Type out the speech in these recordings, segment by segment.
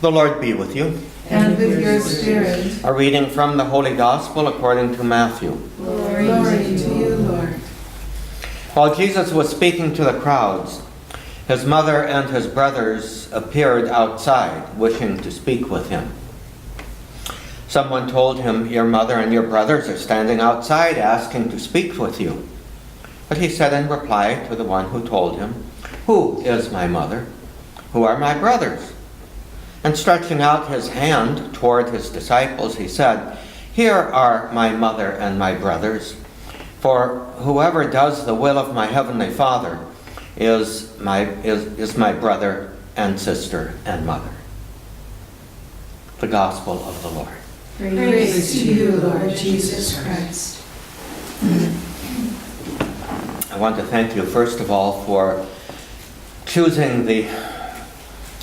The Lord be with you. And with your spirit. A reading from the Holy Gospel according to Matthew. Glory to you, Lord. While Jesus was speaking to the crowds, his mother and his brothers appeared outside, wishing to speak with him. Someone told him, "Your mother and your brothers are standing outside asking to speak with you." But he said in reply to the one who told him, "Who is my mother? Who are my brothers?" And stretching out his hand toward his disciples, he said, "Here are my mother and my brothers. For whoever does the will of my heavenly Father is my brother and sister and mother." The Gospel of the Lord. Praise to you, Lord Jesus Christ. I want to thank you, first of all, for choosing the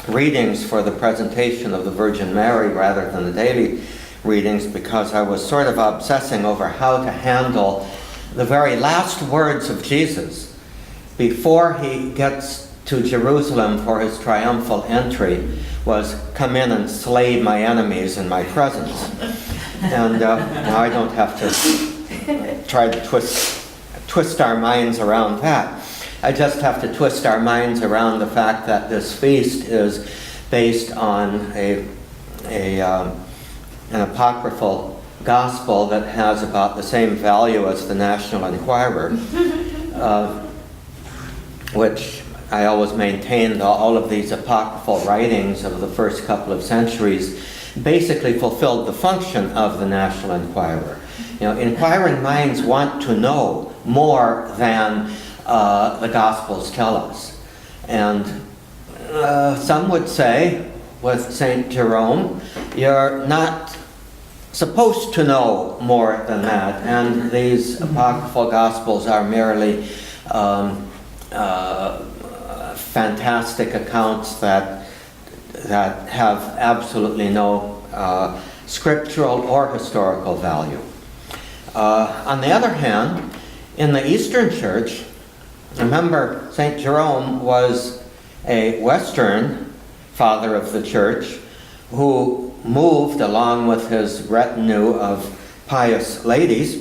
readings for the presentation of the Virgin Mary rather than the daily readings, because I was sort of obsessing over how to handle the very last words of Jesus before he gets to Jerusalem for his triumphal entry, was "Come in and slay my enemies in my presence." And now I don't have to try to twist our minds around that. I just have to twist our minds around the fact that this feast is based on an apocryphal gospel that has about the same value as the National Enquirer, which I always maintained all of these apocryphal writings of the first couple of centuries basically fulfilled the function of the National Enquirer. You know, inquiring minds want to know more than the Gospels tell us. And some would say, with St. Jerome, you're not supposed to know more than that. And these apocryphal Gospels are merely fantastic accounts that have absolutely no scriptural or historical value. On the other hand, in the Eastern Church, remember, St. Jerome was a Western father of the Church who moved, along with his retinue of pious ladies,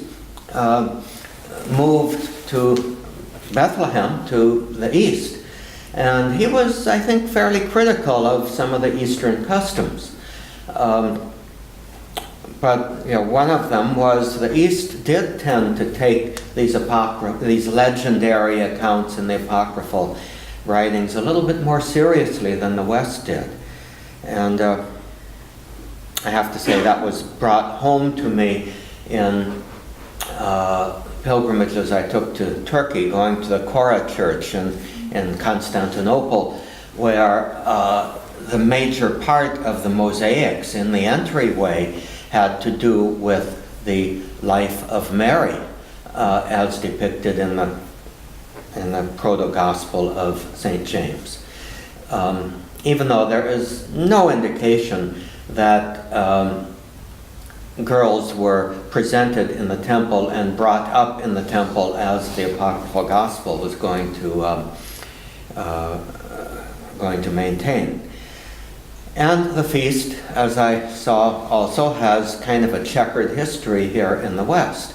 moved to Bethlehem, to the East. And he was, I think, fairly critical of some of the Eastern customs. But one of them was the East did tend to take these legendary accounts in the apocryphal writings a little bit more seriously than the West did. And I have to say that was brought home to me in pilgrimages I took to Turkey, going to the Enquirer church in Constantinople, where the major part of the mosaics in the entryway had to do with the life of Mary, as depicted in the proto-gospel of St. James. Even though there is no indication that girls were presented in the temple and brought up in the temple as the apocryphal gospel was going to maintain. And the feast, as I saw, also has kind of a checkered history here in the West,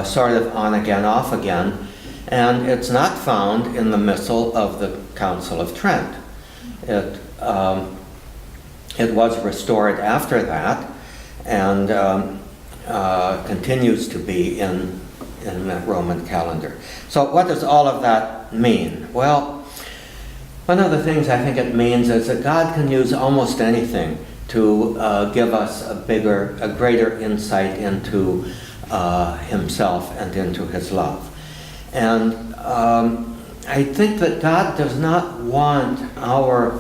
sort of on again, off again, and it's not found in the Missal of the Council of Trent. It was restored after that, and continues to be in the Roman calendar. So what does all of that mean? Well, one of the things I think it means is that God can use almost anything to give us a greater insight into himself and into his love. And I think that God does not want our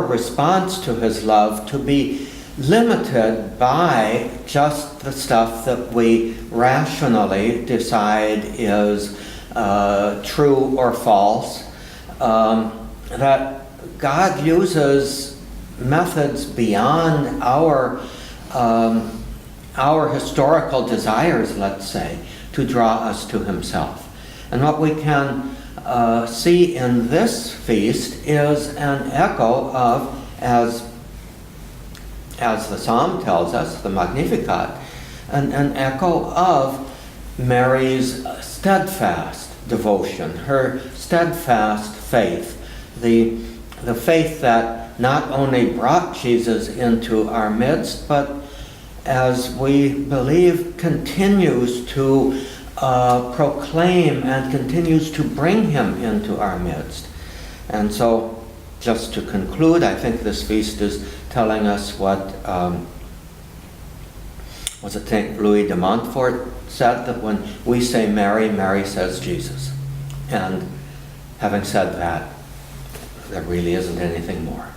response to his love to be limited by just the stuff that we rationally decide is true or false. That God uses methods beyond our historical desires, let's say, to draw us to himself. And what we can see in this feast is an echo of, as the psalm tells us, the Magnificat, an echo of Mary's steadfast devotion, her steadfast faith, the faith that not only brought Jesus into our midst, but as we believe continues to proclaim and continues to bring him into our midst. And so, just to conclude, I think this feast is telling us what was it St. Louis de Montfort said, that when we say Mary, Mary says Jesus. And having said that, there really isn't anything more.